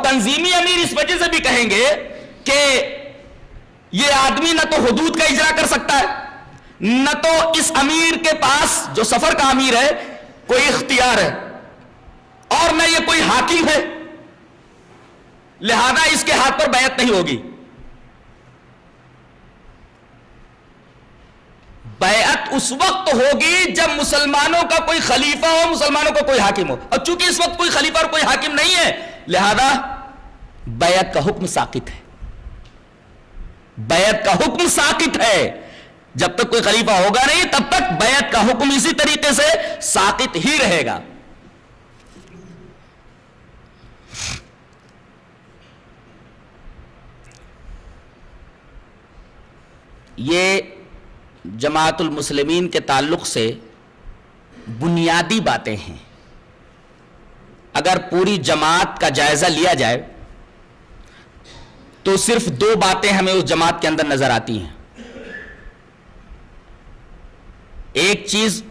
تنظیمی امیر اس وجہ سے بھی کہیں گے کہ یہ آدمی نہ تو حدود کا اجرا کر سکتا ہے، نہ تو اس امیر کے پاس جو سفر کا امیر ہے کوئی اختیار ہے، اور نہ یہ کوئی حاکم ہے، لہذا اس کے ہاتھ پر بیعت نہیں ہوگی۔ بیعت اس وقت ہوگی جب مسلمانوں کا کوئی خلیفہ ہو، مسلمانوں کا کوئی حاکم ہو، اور چونکہ اس وقت کوئی خلیفہ اور کوئی حاکم نہیں ہے، لہذا بیعت کا حکم ساقط ہے۔ بیعت کا حکم ساقط ہے، جب تک کوئی خلیفہ ہوگا نہیں تب تک بیعت کا حکم اسی طریقے سے ساقط ہی رہے گا۔ یہ جماعت المسلمین کے تعلق سے بنیادی باتیں ہیں۔ اگر پوری جماعت کا جائزہ لیا جائے تو صرف دو باتیں ہمیں اس جماعت کے اندر نظر آتی ہیں۔ ایک چیز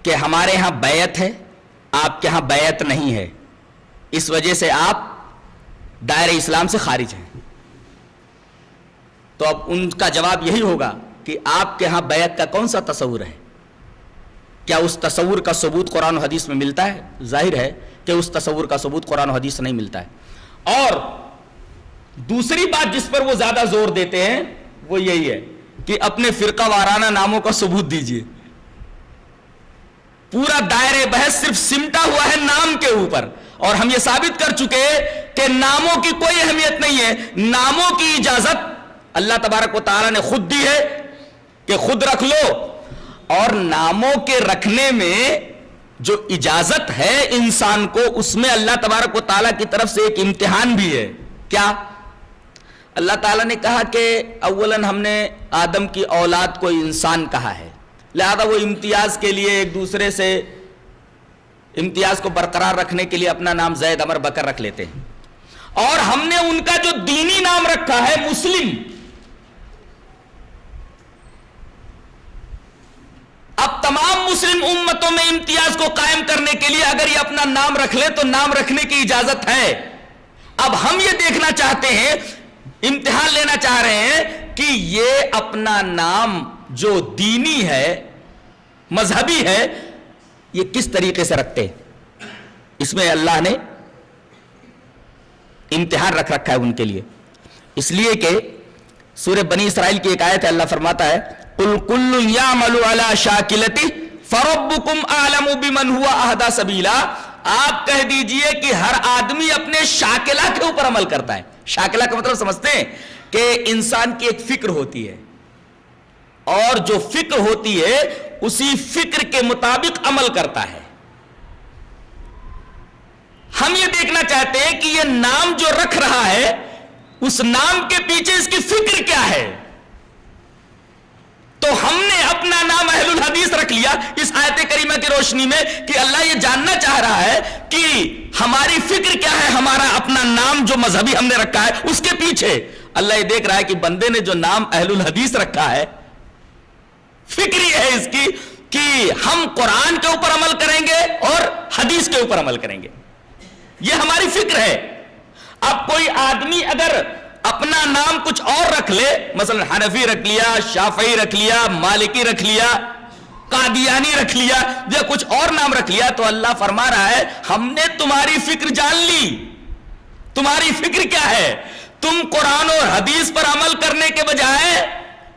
کہ ہمارے ہاں بیعت ہے، آپ کے ہاں بیعت نہیں ہے، اس وجہ سے آپ دائرہ اسلام سے خارج ہیں۔ تو اب ان کا جواب یہی ہوگا کہ آپ کے ہاں بیعت کا کون سا تصور ہے؟ کیا اس تصور کا ثبوت قرآن و حدیث میں ملتا ہے؟ ظاہر ہے کہ اس تصور کا ثبوت قرآن و حدیث سے نہیں ملتا ہے۔ اور دوسری بات جس پر وہ زیادہ زور دیتے ہیں وہ یہی ہے کہ اپنے فرقہ وارانہ ناموں کا ثبوت دیجئے۔ پورا دائرہ بحث صرف سمٹا ہوا ہے نام کے اوپر، اور ہم یہ ثابت کر چکے کہ ناموں کی کوئی اہمیت نہیں ہے۔ ناموں کی اجازت اللہ تبارک و تعالیٰ نے خود دی ہے کہ خود رکھ لو، اور ناموں کے رکھنے میں جو اجازت ہے انسان کو، اس میں اللہ تبارک و تعالیٰ کی طرف سے ایک امتحان بھی ہے۔ کیا؟ اللہ تعالیٰ نے کہا کہ اولاً ہم نے آدم کی اولاد کو انسان کہا ہے، لہذا وہ امتیاز کے لیے ایک دوسرے سے امتیاز کو برقرار رکھنے کے لیے اپنا نام زید عمر بکر رکھ لیتے ہیں، اور ہم نے ان کا جو دینی نام رکھا ہے مسلم۔ اب تمام مسلم امتوں میں امتیاز کو قائم کرنے کے لیے اگر یہ اپنا نام رکھ لے تو نام رکھنے کی اجازت ہے۔ اب ہم یہ دیکھنا چاہتے ہیں، امتحان لینا چاہ رہے ہیں کہ یہ اپنا نام جو دینی ہے، مذہبی ہے، یہ کس طریقے سے رکھتے ہیں۔ اس میں اللہ نے امتحان رکھ رکھا ہے ان کے لیے، اس لیے کہ سورہ بنی اسرائیل کی ایک آیت ہے، اللہ فرماتا ہے قُلْ كُلٌّ يَعْمَلُ عَلَى شَاكِلَتِهِ فَرَبُّكُمْ أَعْلَمُ بِمَنْ هُوَ أَهْدَى سَبِيلًا۔ آپ کہہ دیجئے کہ ہر آدمی اپنے شاکلہ کے اوپر عمل کرتا ہے۔ شاکلہ کا مطلب سمجھتے ہیں کہ انسان کی ایک فکر ہوتی ہے، اور جو فکر ہوتی ہے اسی فکر کے مطابق عمل کرتا ہے۔ ہم یہ دیکھنا چاہتے ہیں کہ یہ نام جو رکھ رہا ہے اس نام کے پیچھے اس کی فکر کیا ہے۔ تو ہم نے اپنا نام اہل الحدیث رکھ لیا اس آیت کریمہ کی روشنی میں کہ اللہ یہ جاننا چاہ رہا ہے کہ ہماری فکر کیا ہے، ہمارا اپنا نام جو مذہبی ہم نے رکھا ہے اس کے پیچھے اللہ یہ دیکھ رہا ہے کہ بندے نے جو نام اہل الحدیث رکھا ہے، فکر یہ ہے اس کی کہ ہم قرآن کے اوپر عمل کریں گے اور حدیث کے اوپر عمل کریں گے، یہ ہماری فکر ہے۔ اب کوئی آدمی اگر اپنا نام کچھ اور رکھ لے، مثلا حنفی رکھ لیا، شافعی رکھ لیا، مالکی رکھ لیا، قادیانی رکھ لیا، یا کچھ اور نام رکھ لیا، تو اللہ فرما رہا ہے ہم نے تمہاری فکر جان لی۔ تمہاری فکر کیا ہے؟ تم قرآن اور حدیث پر عمل کرنے کے بجائے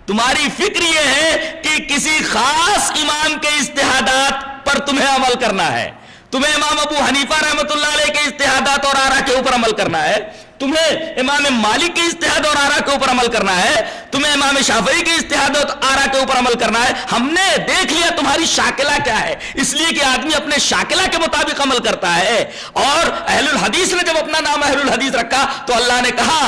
تمہاری فکر یہ ہے کہ کسی خاص امام کے اجتہادات پر تمہیں عمل کرنا ہے۔ تمہیں امام ابو حنیفہ رحمۃ اللہ علیہ کے اجتہادات اور آراء کے اوپر عمل کرنا ہے، تمہیں امام مالک کے اجتہاد اور آراء کے اوپر عمل کرنا ہے، تمہیں امام شافعی کے اجتہاد اور آراء کے اوپر عمل کرنا ہے۔ ہم نے دیکھ لیا تمہاری شاکلہ کیا ہے، اس لیے کہ آدمی اپنے شاکلہ کے مطابق عمل کرتا ہے۔ اور اہل الحدیث نے جب اپنا نام اہل الحدیث رکھا تو اللہ نے کہا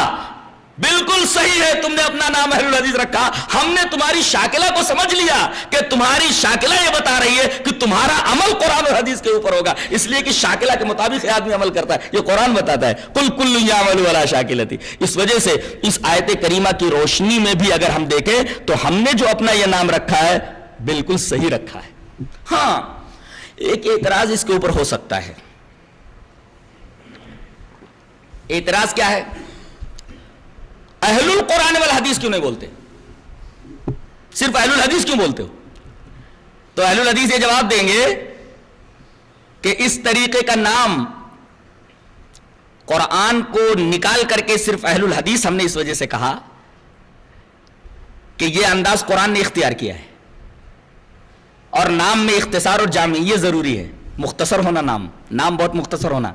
بالکل صحیح ہے تم نے اپنا نام اہل الحدیث رکھا، ہم نے تمہاری شاکلہ کو سمجھ لیا کہ تمہاری شاکلہ یہ بتا رہی ہے کہ تمہارا عمل قرآن اور حدیث کے اوپر ہوگا، اس لیے کہ شاکلہ کے مطابق آدمی عمل کرتا ہے، یہ قرآن بتاتا ہے قُلْ كُلٌّ يَعْمَلُ عَلَى شَاكِلَتِهِ۔ اس وجہ سے اس آیت کریمہ کی روشنی میں بھی اگر ہم دیکھیں تو ہم نے جو اپنا یہ نام رکھا ہے بالکل صحیح رکھا ہے۔ ہاں ایک اعتراض اس کے اوپر ہو سکتا ہے اعتراض کیا ہے؟ اہل القرآن والحدیث کیوں نہیں بولتے؟ صرف اہل الحدیث کیوں بولتے ہو؟ تو اہل الحدیث یہ جواب دیں گے کہ اس طریقے کا نام قرآن کو نکال کر کے صرف اہل الحدیث ہم نے اس وجہ سے کہا کہ یہ انداز قرآن نے اختیار کیا ہے، اور نام میں اختصار اور جامعیت ضروری ہے، مختصر ہونا، نام بہت مختصر ہونا۔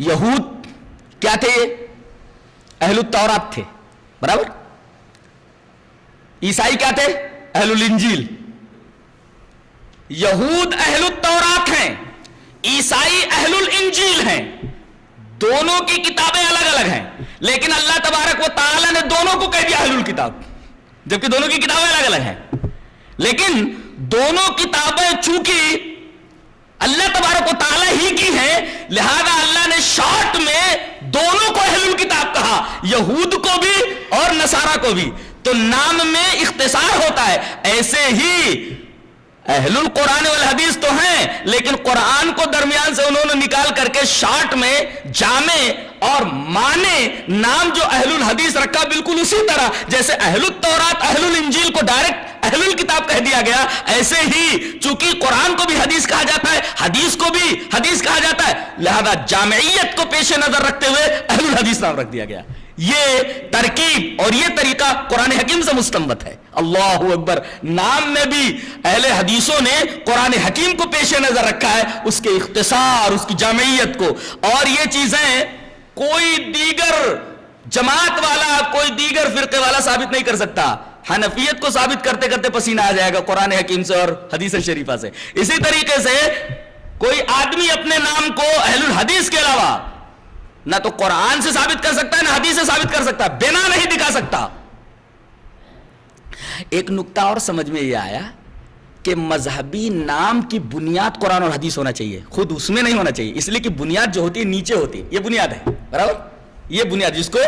یہود کیا تھے؟ اہل التورات تھے، برابر؟ عیسائی کیا تھے؟ اہل الانجیل۔ یہود اہل التورات ہیں، عیسائی اہل الانجیل ہیں، دونوں کی کتابیں الگ الگ ہیں، لیکن اللہ تبارک و تعالی نے دونوں کو کہہ دیا اہل الکتاب، جبکہ دونوں کی کتابیں الگ الگ ہیں۔ لیکن دونوں کتابیں چونکہ اللہ تبارک و تعالی ہی کی ہیں، لہذا اللہ نے شارٹ میں دونوں کو اہل الکتاب کہا، یہود کو بھی اور نصارہ کو بھی، تو نام میں اختصار ہوتا ہے۔ ایسے ہی اہل القرآن والحدیث تو ہیں، لیکن قرآن کو درمیان سے انہوں نے نکال کر کے شارٹ میں جامع اور معنی نام جو اہل الحدیث رکھا، بالکل اسی طرح جیسے اہل التورات اہل الانجیل کو ڈائریکٹ اہل الکتاب کہہ دیا گیا، ایسے ہی چونکہ قرآن کو بھی حدیث کہا جاتا ہے، حدیث کو بھی حدیث کہا جاتا ہے، لہذا جامعیت کو پیش نظر رکھتے ہوئے اہل الحدیث نام رکھ دیا گیا۔ یہ ترکیب اور یہ طریقہ قرآن حکیم سے مستنبط ہے۔ اللہ اکبر! نام میں بھی اہل حدیثوں نے قرآن حکیم کو پیش نظر رکھا ہے، اس کے اختصار، اس کی جامعیت کو، اور یہ چیزیں کوئی دیگر جماعت والا، کوئی دیگر فرقے والا ثابت نہیں کر سکتا۔ حنفیت کو ثابت کرتے کرتے پسینہ آ جائے گا قرآن حکیم سے اور حدیث شریفہ سے۔ اسی طریقے سے کوئی آدمی اپنے نام کو اہل الحدیث کے علاوہ نہ تو قرآن سے ثابت کر سکتا ہے، نہ حدیث سے ثابت کر سکتا، بنا نہیں دکھا سکتا۔ ایک نکتہ اور سمجھ میں یہ آیا کہ مذہبی نام کی بنیاد قرآن اور حدیث ہونا چاہیے، خود اس میں نہیں ہونا چاہیے، اس لیے کہ بنیاد جو ہوتی ہے نیچے ہوتی ہے، یہ بنیاد ہے، برابر؟ یہ بنیاد جس کو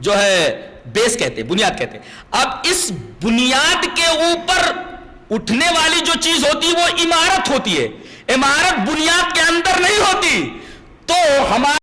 جو ہے بیس کہتے ہیں، بنیاد کہتے ہیں۔ اب اس بنیاد کے اوپر اٹھنے والی جو چیز ہوتی ہے وہ عمارت ہوتی ہے، عمارت بنیاد کے اندر نہیں ہوتی، تو ہمارا